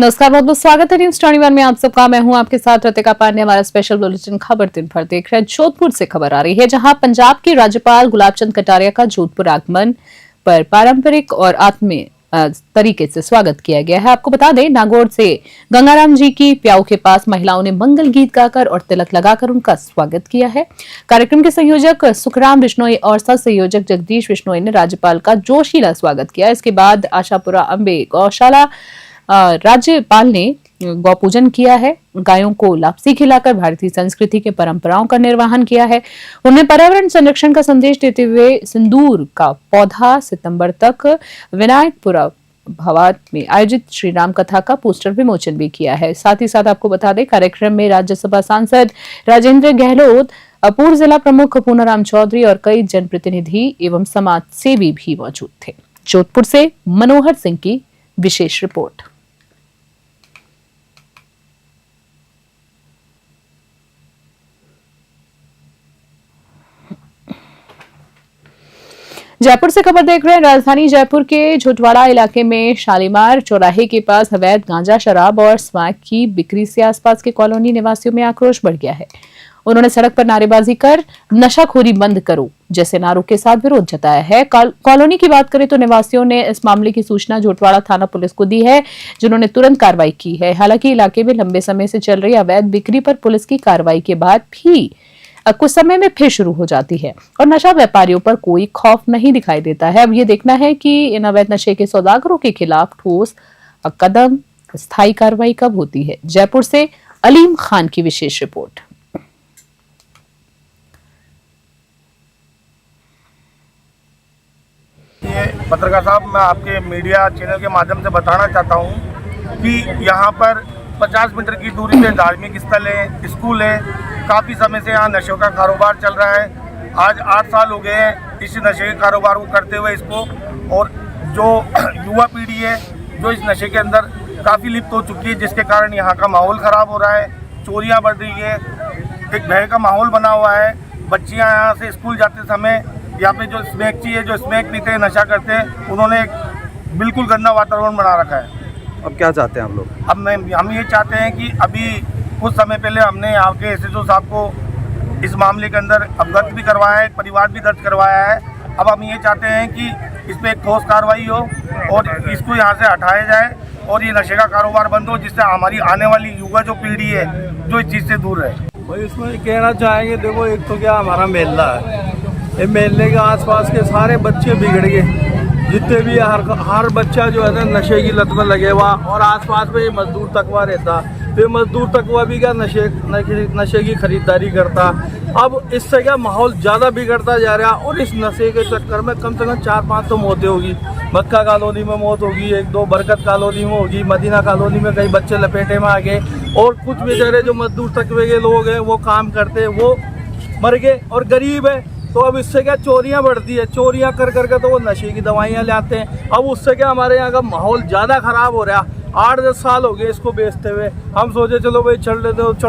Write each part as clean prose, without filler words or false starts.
नमस्कार, बहुत बहुत स्वागत है न्यूज 21 में आप सबका। मैं हूं आपके साथ रतिका पांडे। हमारा स्पेशल बुलेटिन खबर दिन भर देख रहे हैं। जोधपुर से खबर आ रही है, जहां पंजाब के राज्यपाल गुलाब चंद कटारिया का जोधपुर आगमन पर पारंपरिक और आत्मीय तरीके से स्वागत किया गया है। आपको बता दें, नागौर से गंगाराम जी की प्याऊ के पास महिलाओं ने मंगल गीत गाकर और तिलक लगाकर उनका स्वागत किया है। कार्यक्रम के संयोजक सुखराम बिश्नोई और सह संयोजक जगदीश बिश्नोई ने राज्यपाल का जोशीला स्वागत किया। इसके बाद आशापुरा अंबे गौशाला राज्यपाल ने गौ पूजन किया है। गायों को लापसी खिलाकर भारतीय संस्कृति के परंपराओं का निर्वहन किया है। उन्होंने पर्यावरण संरक्षण का संदेश देते हुए सिंदूर का पौधा सितंबर तक विनायकपुरा भवात में आयोजित श्री राम कथा का पोस्टर विमोचन भी किया है। साथ ही साथ आपको बता दें, कार्यक्रम में राज्यसभा सांसद राजेंद्र गहलोत, पूर्व जिला प्रमुख पूनाराम चौधरी और कई जनप्रतिनिधि एवं समाज सेवी भी मौजूद थे। जोधपुर से मनोहर सिंह की विशेष रिपोर्ट। जयपुर से खबर देख रहे हैं। राजधानी जयपुर के झुटवाड़ा इलाके में शालीमार चौराहे के पास अवैध गांजा, शराब और स्मैक की बिक्री से आसपास के कॉलोनी निवासियों में आक्रोश बढ़ गया है। उन्होंने सड़क पर नारेबाजी कर नशाखोरी बंद करो जैसे नारों के साथ विरोध जताया है। कॉलोनी की बात करें तो निवासियों ने इस मामले की सूचना झुटवाड़ा थाना पुलिस को दी है, जिन्होंने तुरंत कार्रवाई की है। हालांकि इलाके में लंबे समय से चल रही अवैध बिक्री पर पुलिस की कार्रवाई के बाद भी कुछ समय में फिर शुरू हो जाती है और नशा व्यापारियों पर कोई खौफ नहीं दिखाई देता है। अब ये देखना है कि इन अवैध नशे के सौदागरों के खिलाफ ठोस कदम, स्थायी कार्रवाई कब होती है। जयपुर से अलीम खान की विशेष रिपोर्ट। पत्रकार साहब, मैं आपके मीडिया चैनल के माध्यम से बताना चाहता हूं कि यहाँ पर 50 मीटर की दूरी पे धार्मिक स्थल है, स्कूल है। काफ़ी समय से यहाँ नशे का कारोबार चल रहा है। आज 8 साल हो गए हैं इस नशे के कारोबार को करते हुए इसको, और जो युवा पीढ़ी है जो इस नशे के अंदर काफ़ी लिप्त हो चुकी है, जिसके कारण यहाँ का माहौल ख़राब हो रहा है, चोरियाँ बढ़ रही है, एक भय का माहौल बना हुआ है। बच्चियाँ यहाँ से स्कूल जाते समय यहाँ पे जो स्मैकची है, जो स्मैक पीते हैं, नशा करते हैं, उन्होंने एक बिल्कुल गंदा वातावरण बना रखा है। अब क्या चाहते हैं आप लोग? अब हम ये चाहते हैं कि अभी कुछ समय पहले हमने यहाँ के SHO साहब को इस मामले के अंदर अवगत भी करवाया है, परिवार भी दर्ज करवाया है। अब हम ये चाहते हैं कि इस पर एक ठोस कार्रवाई हो और इसको यहाँ से हटाया जाए और ये नशे का कारोबार बंद हो, जिससे हमारी आने वाली युवा जो पीढ़ी है जो इस चीज़ से दूर रहे। भाई इसमें कहना चाहेंगे, देखो एक तो क्या हमारा मेला है, ये मेले के आसपास के सारे बच्चे बिगड़ गए, जितने भी हर बच्चा जो है ना नशे की लत में लगे हुआ, और आसपास में ये मजदूर तकवा रहता, तो मजदूर तकवा भी क्या नशे की खरीदारी करता। अब इससे क्या माहौल ज़्यादा बिगड़ता जा रहा है और इस नशे के चक्कर में कम से कम 4-5 तो मौतें होगी। मक्का कॉलोनी में मौत होगी, 1-2 बरकत कॉलोनी में होगी, मदीना कॉलोनी में कई बच्चे लपेटे में आ गए, और कुछ बेचारे जो मजदूर तकवे के लोग हैं वो काम करते वो मर गए और गरीब है। तो अब इससे क्या चोरियां बढ़ती है, चोरियां कर करके तो वो नशे की दवाइयां लाते हैं। अब उससे क्या हमारे यहाँ का माहौल ज़्यादा ख़राब हो रहा है। 8-10 साल हो गए इसको बेचते हुए। हम सोचे चलो भाई चढ़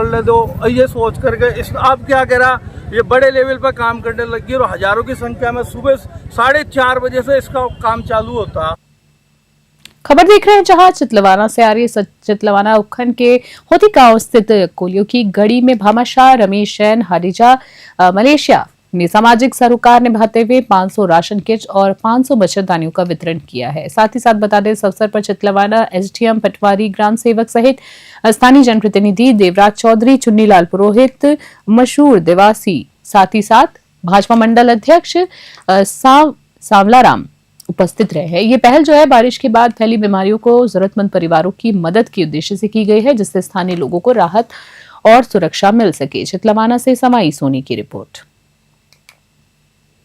ले दो, ये सोच करके इस अब क्या कह रहा, ये बड़े लेवल पर काम करने लगी और हज़ारों की संख्या में सुबह 4:30 बजे से इसका काम चालू होता। खबर देख रहे हैं, जहां चितलवाना से आ रही है। चितलवाना उपखंड के होती गांव स्थित कोलियों की गड़ी में भामाशाह रमेश जैन हरिजा मलेशिया ने सामाजिक सरोकार निभाते हुए 500 राशन किट और 500 मच्छरदानियों का वितरण किया है। साथ ही साथ बता दें, इस अवसर पर चितलवाना SDM पटवारी, ग्राम सेवक सहित स्थानीय जनप्रतिनिधि देवराज चौधरी, चुन्नीलाल पुरोहित, मशहूर देवासी, साथ ही साथ भाजपा मंडल अध्यक्ष सांवलाराम उपस्थित रहे हैं। ये पहल जो है बारिश के बाद फैली बीमारियों को जरूरतमंद परिवारों की मदद के उद्देश्य से की गई है, जिससे स्थानीय लोगों को राहत और सुरक्षा मिल सके। चितलवाना से समाई सोनी की रिपोर्ट।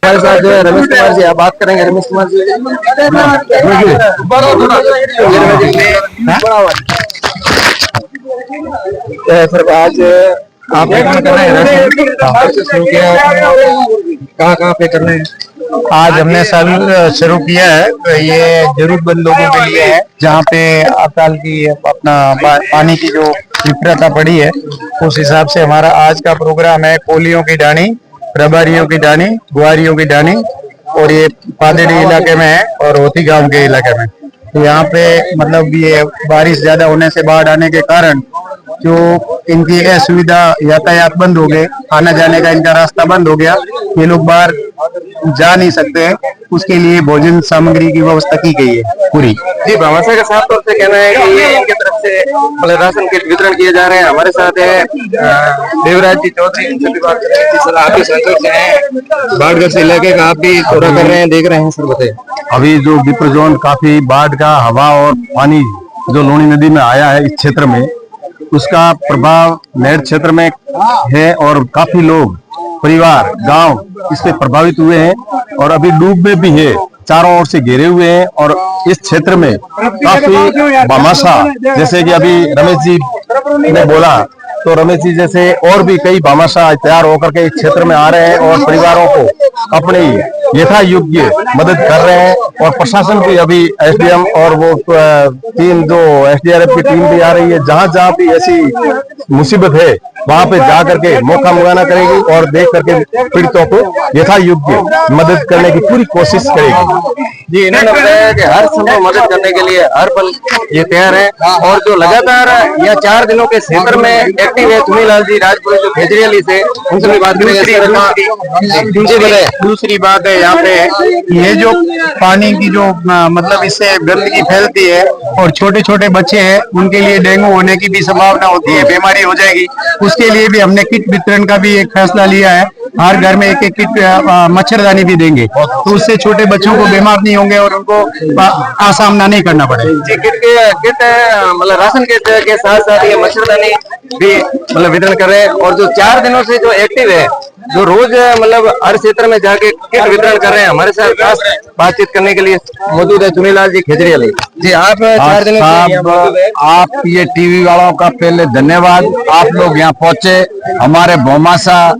हमारे साथ जो है रमेश कुमार जी, आप बात करेंगे। रमेश कुमार जी, सर आज आप कर रहे हैं, कहाँ पे कर रहे हैं? आज हमने शुरू किया है। ये जरूरतमंद लोगों के लिए है, जहाँ पे अकाल की अपना पानी की जो विपरीतता पड़ी है, उस हिसाब से हमारा आज का प्रोग्राम है। कोलियों की डानी, प्रभारियों की डानी, गुआरियों की डानी, और ये पादेड़ी इलाके में है और होती गांव के इलाके में। तो यहाँ पे मतलब ये बारिश ज्यादा होने से बाढ़ आने के कारण जो इनकी असुविधा, यातायात बंद हो गए, आना जाने का इनका रास्ता बंद हो गया, ये लोग बाहर जा नहीं सकते हैं। उसके लिए भोजन सामग्री की व्यवस्था की गई है पूरी। जी, भामाशाह का साफ तौर से कहना है कि ये इनके तरफ से मतलब राशन किट वितरण किए जा रहे हैं। हमारे साथ है देवराज जी चौधरी, इनसे भी बात करेंगे। जी सर, आप भी संतुष्ट हैं बाढ़ग्रस्त इलाके का, आप भी दौरा कर रहे हैं, देख रहे हैं, सर बताइए। अभी जो विप्र जोन काफी बाढ़ का हवा और पानी जो लूनी नदी में आया है इस क्षेत्र में, उसका प्रभाव नेट क्षेत्र में है और काफी लोग, परिवार, गांव इससे प्रभावित हुए हैं और अभी डूब में भी है, चारों ओर से घेरे हुए हैं। और इस क्षेत्र में काफी भामाशाह, जैसे कि अभी रमेश जी ने बोला, तो रमेश जी जैसे और भी कई भामाशाह तैयार होकर के इस क्षेत्र में आ रहे हैं और परिवारों को अपनी यथा योग्य मदद कर रहे हैं। और प्रशासन भी अभी एसडीएम और वो टीम जो एसडीआरएफ की टीम भी आ रही है, जहां जहां भी ऐसी मुसीबत है वहां पे जा करके मौका मुआयना करेगी और देख करके पीड़ितों को यथा योग्य मदद करने की पूरी कोशिश करेगी। जी, इन्होंने बताया कि हर संभव मदद करने के लिए हर पल ये तैयार है। और जो लगातार यह 4 दिनों के क्षेत्र में एक्टिव है चुनीलाल जी राजपुरी जो खेजड़ियाली से, उनसे भी बात करेंगे। दूसरी बात है यहाँ पे, ये जो पानी की जो मतलब इससे गंदगी फैलती है और छोटे छोटे बच्चे हैं, उनके लिए डेंगू होने की भी संभावना होती है, बीमारी हो जाएगी। उसके लिए भी हमने किट वितरण का भी एक फैसला लिया है। हर घर में एक एक किट मच्छरदानी भी देंगे, तो उससे छोटे बच्चों को बीमार नहीं होंगे और उनको सामना नहीं करना पड़ेगा। जी, किट मतलब राशन किट के साथ साथ ये मच्छरदानी भी मतलब वितरण कर रहे हैं। और जो 4 दिनों से जो एक्टिव है, जो रोज मतलब हर क्षेत्र में जाके किट वितरण कर रहे हैं, हमारे साथ खास बातचीत करने के लिए मौजूद है चुनीलाल जी खेजड़ियाली जी। आप 4 दिनों से मौजूद है। आप ये टीवी वालों का पहले धन्यवाद, आप लोग यहाँ पहुंचे, हमारे भामाशाह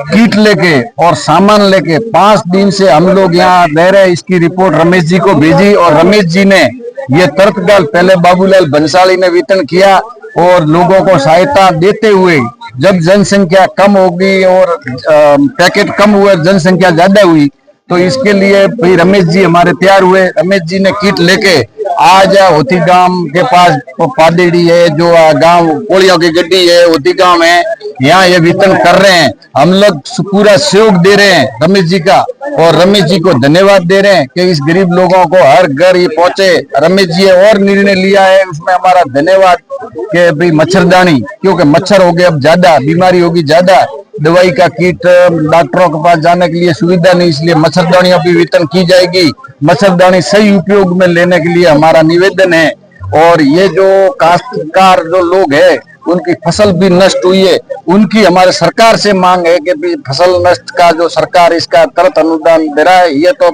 किट लेके और सामान लेके 5 दिन से हम लोग यहाँ रह रहे। इसकी रिपोर्ट रमेश जी को भेजी और रमेश जी ने ये तत्काल पहले बाबूलाल बंसाली ने वितरण किया और लोगों को सहायता देते हुए जब जनसंख्या कम होगी और पैकेट कम हुए, जनसंख्या ज्यादा हुई, तो इसके लिए भाई रमेश जी हमारे तैयार हुए। रमेश जी ने किट लेके आज होती गांव के पास पादेड़ी है, जो गांव कोलियों की गड्डी है, होती गांव है, यहाँ ये वितरण कर रहे हैं। हम लोग पूरा सहयोग दे रहे हैं रमेश जी का और रमेश जी को धन्यवाद दे रहे हैं कि इस गरीब लोगों को हर घर ये पहुंचे। रमेश जी ने और निर्णय लिया है, उसमें हमारा धन्यवाद कि भाई मच्छरदानी, क्योंकि मच्छर हो गए अब ज्यादा, बीमारी होगी ज्यादा, दवाई का किट, डॉक्टरों के पास जाने के लिए सुविधा नहीं, इसलिए मच्छरदानियों की वितरण की जाएगी। मच्छरदानी सही उपयोग में लेने के लिए हमारा निवेदन है। और ये जो काश्तकार जो लोग हैं, उनकी फसल भी नष्ट हुई है, उनकी हमारे सरकार से मांग है कि फसल नष्ट का जो सरकार इसका तुरंत अनुदान दे रहा है। ये तो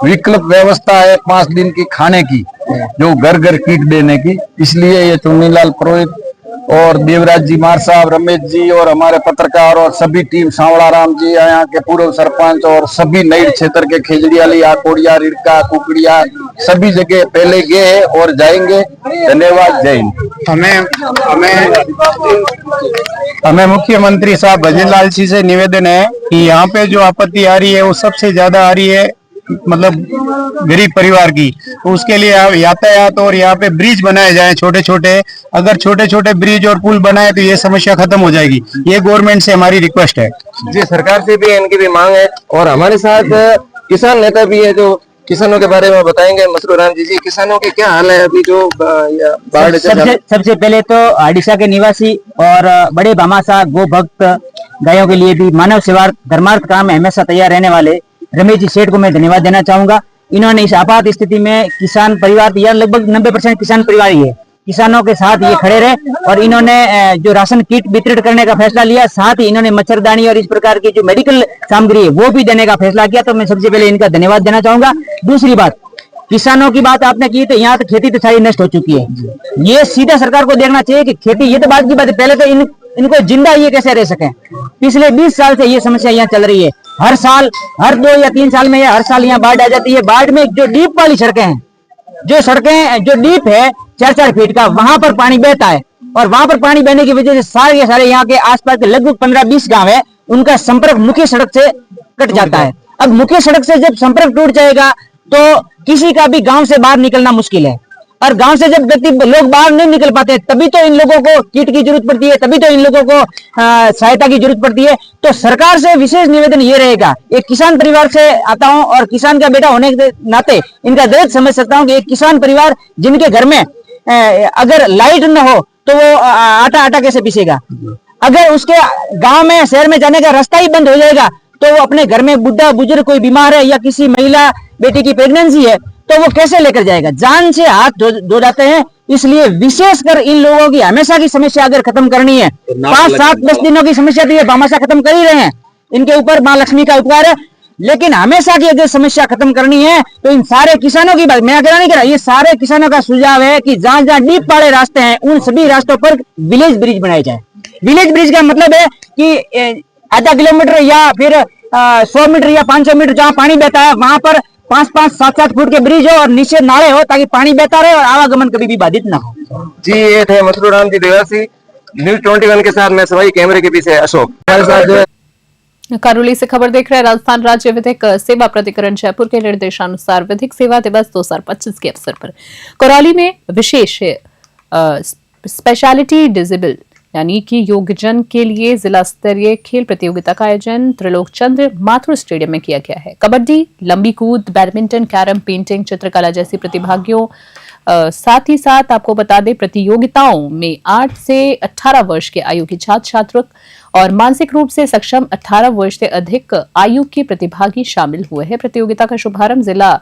विकल्प व्यवस्था है 5 दिन की खाने की, जो घर घर किट देने की, इसलिए ये चुन्नीलाल पुरोहित और देवराज जी मार साहब, रमेश जी और हमारे पत्रकार और सभी टीम, सांवला राम जी, यहाँ के पूर्व सरपंच और सभी नई क्षेत्र के खेजड़ियाली, आकोड़िया, रिड़का, कुकड़िया, सभी जगह पहले गए हैं और जाएंगे। धन्यवाद, जय हिंद। हमें मुख्यमंत्री साहब भजन लाल जी से निवेदन है कि यहाँ पे जो आपत्ति आ रही है वो सबसे ज्यादा आ रही है मतलब गरीब परिवार की, तो उसके लिए यातायात और यहाँ पे ब्रिज बनाए जाए छोटे छोटे। अगर छोटे छोटे ब्रिज और पुल बनाए तो ये समस्या खत्म हो जाएगी। ये गवर्नमेंट से हमारी रिक्वेस्ट है जी। सरकार से भी इनकी भी मांग है। और हमारे साथ किसान नेता भी है जो किसानों के बारे में बताएंगे। मसरूर राम जी, किसानों के क्या हाल है अभी जो बाढ़? सबसे पहले तो आडिशा के निवासी और बड़े भामाशाह गो भक्त, गायों के लिए भी मानव सेवा धर्मार्थ काम में हमेशा तैयार रहने वाले रमेश जी सेठ को मैं धन्यवाद देना चाहूंगा। इन्होंने इस आपात स्थिति में किसान परिवार, या लगभग 90% किसान परिवार ही है, किसानों के साथ ये खड़े रहे और इन्होंने जो राशन किट वितरित करने का फैसला लिया, साथ ही इन्होंने मच्छरदानी और इस प्रकार की जो मेडिकल सामग्री है वो भी देने का फैसला किया। तो मैं सबसे पहले इनका धन्यवाद देना चाहूंगा। दूसरी बात, किसानों की बात आपने की, तो यहाँ तो खेती तो सारी नष्ट हो चुकी है। ये सीधा सरकार को देखना चाहिए कि खेती, ये तो बात की बात है, पहले तो इनको जिंदा ये कैसे रह सके। पिछले 20 साल से ये समस्या यहाँ चल रही है। हर साल, हर 2 या 3 साल में हर साल यहाँ बाढ़ आ जाती है। बाढ़ में जो डीप वाली सड़कें हैं, जो डीप है 4-4 फीट का, वहां पर पानी बहता है और वहां पर पानी बहने की वजह से सारे यहाँ के आसपास के लगभग 15-20 गांव है, उनका संपर्क मुख्य सड़क से कट जाता है। अब मुख्य सड़क से जब संपर्क टूट जाएगा तो किसी का भी गांव से बाहर निकलना मुश्किल है। और गांव से जब व्यक्ति लोग बाहर नहीं निकल पाते, तभी तो इन लोगों को किट की जरूरत पड़ती है, तभी तो इन लोगों को सहायता की जरूरत पड़ती है। तो सरकार से विशेष निवेदन ये रहेगा, एक किसान परिवार से आता हूं और किसान का बेटा होने के नाते इनका दर्द समझ सकता हूं कि एक किसान परिवार जिनके घर में अगर लाइट न हो तो वो आटा कैसे पीसेगा। अगर उसके गांव में शहर में जाने का रास्ता ही बंद हो जाएगा तो वो अपने घर में बुढ़ा बुजुर्ग कोई बीमार है या किसी महिला बेटी की प्रेगनेंसी है तो वो कैसे लेकर जाएगा। जान से हाथ धो जाते हैं। इसलिए विशेषकर इन लोगों की हमेशा की समस्या अगर खत्म करनी है, 5, 7, 10 दिनों की समस्या तो ये भामाशाह खत्म कर ही रहे हैं, इनके ऊपर माँ लक्ष्मी का उपकार है। लेकिन हमेशा की अगर समस्या खत्म करनी है तो इन सारे किसानों की बात मैं अकेला नहीं कर रहा, ये सारे किसानों का सुझाव है कि जहां जहां डीप वाले रास्ते हैं उन सभी रास्तों पर विलेज ब्रिज बनाए जाए। विलेज ब्रिज का मतलब है कि आधा किलोमीटर या फिर 100 मीटर या 500 मीटर जहां पानी बहता है वहां पर 5-5, 7-7 फुट के ब्रिज हो और नीचे नाले हो ताकि पानी बहता रहे और आवागमन कभी भी बाधित ना हो। जी, ये थे मसरूर राम जी देवासी। न्यूज 21 के साथ मैं सवाई कैमरे के पीछे अशोक। हमारे साथ जो है करौली से खबर देख रहे हैं। राजस्थान राज्य विधिक सेवा प्राधिकरण जयपुर के निर्देशानुसार विधिक सेवा दिवस 2025 के अवसर पर करौली में विशेष स्पेशलिटी डिजेबल यानी कि योगजन के लिए जिला स्तरीय खेल प्रतियोगिता का आयोजन त्रिलोक चंद्र माथुर स्टेडियम में किया गया है। कबड्डी, लंबी कूद, बैडमिंटन, कैरम, पेंटिंग, चित्रकला जैसी प्रतिभागियों साथ ही साथ आपको बता दें प्रतियोगिताओं में 8 से 18 वर्ष के आयु के छात्र छात्र और मानसिक रूप से सक्षम 18 वर्ष से अधिक आयु के प्रतिभागी शामिल हुए हैं। प्रतियोगिता का शुभारंभ जिला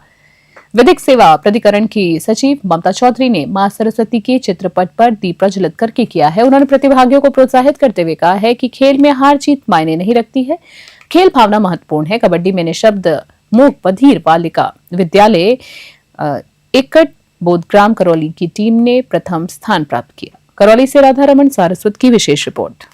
विधिक सेवा प्राधिकरण की सचिव ममता चौधरी ने मां सरस्वती के चित्रपट पर दीप प्रज्वलित करके किया है। उन्होंने प्रतिभागियों को प्रोत्साहित करते हुए कहा है कि खेल में हार जीत मायने नहीं रखती है, खेल भावना महत्वपूर्ण है। कबड्डी में निशब्द मूक बधिर बालिका विद्यालय एकट बोधग्राम करौली की टीम ने प्रथम स्थान प्राप्त किया। करौली से राधा रमन सारस्वत की विशेष रिपोर्ट।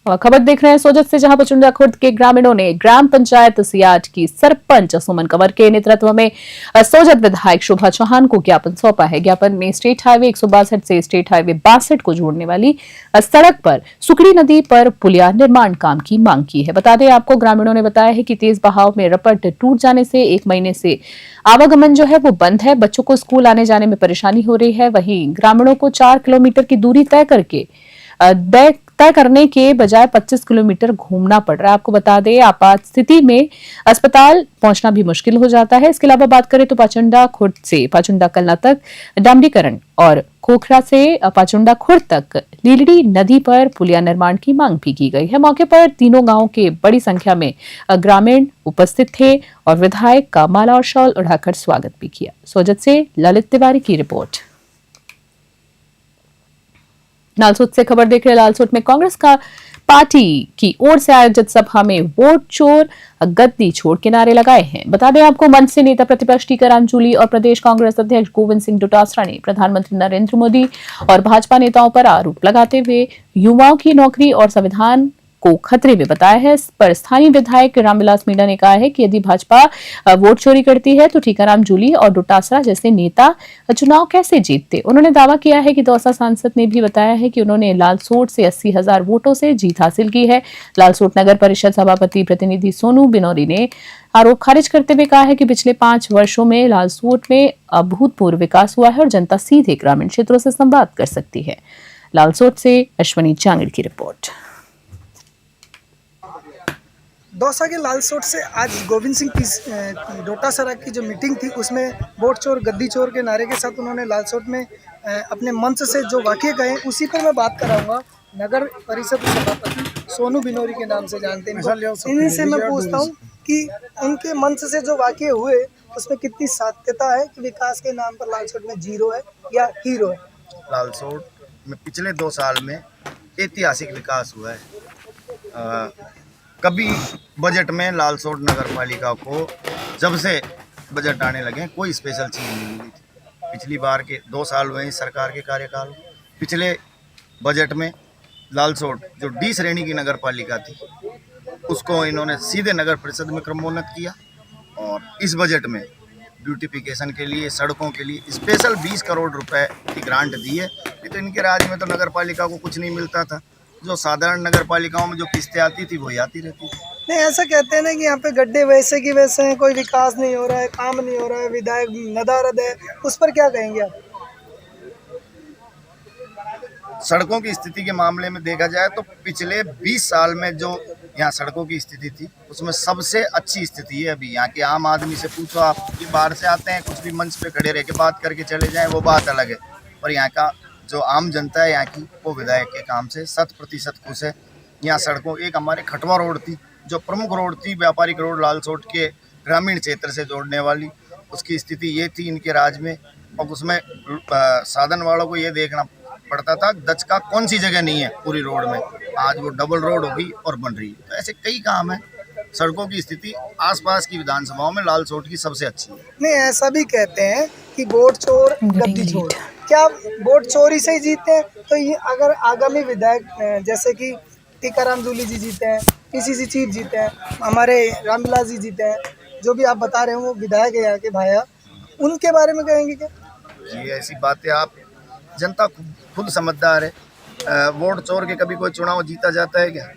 और खबर देख रहे हैं सोजत से, जहां पचुंडा खुर्द के ग्रामीणों ने ग्राम पंचायत सियाट की सरपंच सुमन कंवर के नेतृत्व में सोजत विधायक शोभा चौहान को ज्ञापन सौंपा है। ज्ञापन में स्टेट हाईवे 162 से स्टेट हाईवे 62 को जोड़ने वाली सड़क पर सुकड़ी नदी पर पुलिया निर्माण काम की मांग की है। बता दें आपको, ग्रामीणों ने बताया है कि तेज बहाव में रपट टूट जाने से 1 महीने से आवागमन जो है वो बंद है। बच्चों को स्कूल आने जाने में परेशानी हो रही है। वहीं ग्रामीणों को 4 किलोमीटर की दूरी तय करने के बजाय 25 किलोमीटर घूमना पड़ रहा है। आपको बता दें आपात स्थिति में अस्पताल पहुंचना भी मुश्किल हो जाता है। इसके अलावा बात करें तो पाचुंडा खुर्द से पाचुंडा कलना तक डामरीकरण और खोखरा से पाचुंडा खुर्द तक लीलड़ी नदी पर पुलिया निर्माण की मांग भी की गई है। मौके पर तीनों गांवों के बड़ी संख्या में ग्रामीण उपस्थित थे और विधायक का माला और शॉल उड़ाकर स्वागत भी किया। सोजत से ललित तिवारी की रिपोर्ट। लालसोट से खबर देख रहे हैं। लालसोट में कांग्रेस का पार्टी की ओर से आयोजित सभा में वोट चोर गद्दी छोड़ के नारे लगाए हैं। बता दें आपको, मंच से नेता प्रतिपक्ष टीकाराम जूली और प्रदेश कांग्रेस अध्यक्ष गोविंद सिंह डोटासरा ने प्रधानमंत्री नरेंद्र मोदी और भाजपा नेताओं पर आरोप लगाते हुए युवाओं की नौकरी और संविधान को खतरे में बताया है। इस पर स्थानीय विधायक रामविलास मीणा ने कहा है कि यदि भाजपा वोट चोरी करती है तो टीकाराम जूली और डोटासरा जैसे नेता चुनाव कैसे जीतते। उन्होंने दावा किया है कि दौसा सांसद ने भी बताया है कि उन्होंने लालसोट से 80,000 वोटों से जीत हासिल की है। लालसोट नगर परिषद सभापति प्रतिनिधि सोनू बिनौरी ने आरोप खारिज करते हुए कहा है कि पिछले 5 वर्षों में लालसोट में अभूतपूर्व विकास हुआ है और जनता सीधे ग्रामीण क्षेत्रों से संवाद कर सकती है। लालसोट से अश्वनी चांगड़ की रिपोर्ट। दौसा के लालसोट से आज गोविंद सिंह डोटासरा की जो मीटिंग थी उसमें वोट चोर गद्दी चोर के नारे के साथ उन्होंने लालसोट में अपने मंच से जो वाक्य कहे उसी पर मैं बात कराऊंगा। नगर परिषद सभापति सोनू बिनौरी के नाम से जानते हैं, इन्हीं से मैं पूछता हूं कि उनके मंच से जो वाक्य हुए उसमें कितनी सत्यता है कि विकास के नाम पर लालसोट में जीरो है या हीरो है। लालसोट में पिछले 2 साल में ऐतिहासिक विकास हुआ है। कभी बजट में लालसोट नगर पालिका को जब से बजट आने लगे कोई स्पेशल चीज़ नहीं मिली थी। पिछली बार के 2 साल हुए सरकार के कार्यकाल, पिछले बजट में लालसोट जो डी श्रेणी की नगर पालिका थी उसको इन्होंने सीधे नगर परिषद में क्रमोन्नत किया और इस बजट में ब्यूटिफिकेशन के लिए सड़कों के लिए स्पेशल 20 करोड़ रुपए की ग्रांट दी है। नहीं तो इनके राज्य में तो नगर पालिका को कुछ नहीं मिलता था। जो साधारण नगर पालिकाओं में जो किस्तें आती थी वही आती रहती थी। नहीं, ऐसा कहते हैं ना कि यहाँ पे गड्ढे वैसे की वैसे हैं, कोई विकास नहीं हो रहा है, काम नहीं हो रहा है, विधायक नदारद है, उस पर क्या कहेंगे आप? सड़कों की स्थिति के मामले में देखा जाए तो पिछले 20 साल में जो यहाँ सड़कों की स्थिति थी उसमें सबसे अच्छी स्थिति है अभी। यहाँ के आम आदमी से पूछो आप कि बाहर से आते हैं, कुछ भी मंच पे खड़े रह के बात करके चले जाएं, वो बात अलग है। पर यहाँ का जो आम जनता है यहाँ की, वो विधायक के काम से 100% खुश है। यहाँ सड़कों, एक हमारे खटवा रोड थी जो प्रमुख रोड थी, व्यापारिक रोड लालसोट के ग्रामीण क्षेत्र से जोड़ने वाली, उसकी स्थिति ये थी इनके राज में। और उसमें साधन वालों को ये देखना पड़ता था दच का कौन सी जगह नहीं है पूरी रोड में। आज वो डबल रोड होगी और बन रही है। तो ऐसे कई काम है। सड़कों की स्थिति आसपास की विधानसभाओं में लालसोट की सबसे अच्छी है। नहीं, ऐसा भी कहते हैं कि वोट चोर गद्दी चोर, क्या वोट चोरी से ही जीते हैं? तो ये अगर आगामी विधायक जैसे कि टीकाराम जूली जी जीते हैं, पीसीसी चीफ जीते हैं, हमारे रामविलास जी जीते हैं, जो भी आप बता रहे हो वो विधायक है यहाँ के भाया, उनके बारे में कहेंगे क्या? जी, ऐसी बातें आप, जनता खुद समझदार है। वोट चोर के कभी कोई चुनाव जीता जाता है क्या?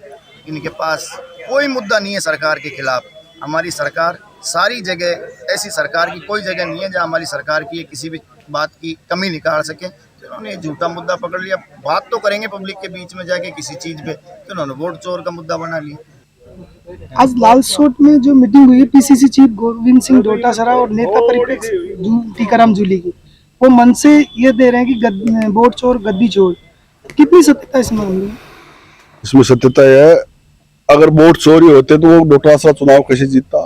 इनके पास कोई मुद्दा नहीं है सरकार के खिलाफ। हमारी सरकार सारी जगह, ऐसी सरकार की कोई जगह नहीं है जहाँ हमारी सरकार की किसी भी बात की कमी निकाल सके। तो उन्होंने झूठा मुद्दा पकड़ लिया, बात तो करेंगे पब्लिक के बीच में जाके किसी चीज़ पे, तो उन्होंने वोट चोर का मुद्दा बना लिया। आज लालसोट में जो मीटिंग हुई है पीसीसी चीफ गोविंद सिंह डोटासरा और नेता परिप्रेक्ष्य टीकाराम जूली की, वो मन से ये दे रहे हैं कि वोट चोर गद्दी चोर, कितनी सत्यता इस मामले में? इसमें सत्यता है, अगर वोट चोरी होते तो वो डोटासरा चुनाव कैसे जीतता?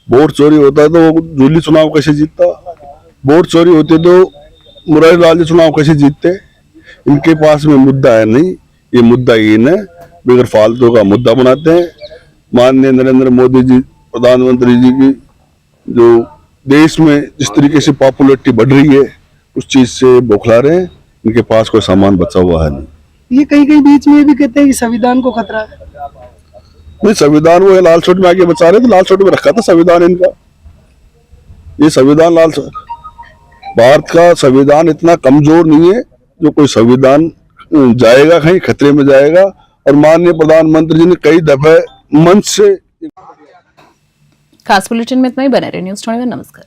वोट चोरी होता है तो वो जूली चुनाव कैसे जीतता? वोट चोरी होते तो मुरारी लाल जी चुनाव कैसे जीतते? इनके पास में मुद्दा है नहीं, ये मुद्दा इन है, बगैर फालतू का मुद्दा बनाते हैं। माननीय नरेंद्र मोदी जी, प्रधानमंत्री जी की जो देश में जिस तरीके से पॉपुलैरिटी बढ़ रही है उस चीज से बौखला रहे हैं। इनके पास कोई सामान बचा हुआ है नहीं। ये कहीं कहीं बीच में ये भी कहते हैं कि संविधान को खतरा है। नहीं, संविधान वो लालसोट में आगे बचा रहे, तो लालसोट में रखा था संविधान इनका। ये संविधान लालसोट, भारत का संविधान इतना कमजोर नहीं है जो कोई संविधान जाएगा कहीं खतरे में जाएगा। और माननीय प्रधानमंत्री जी ने कई दफे मंच से। खास बुलेटिन में इतना ही। बने रहे न्यूज़ 21। नमस्कार।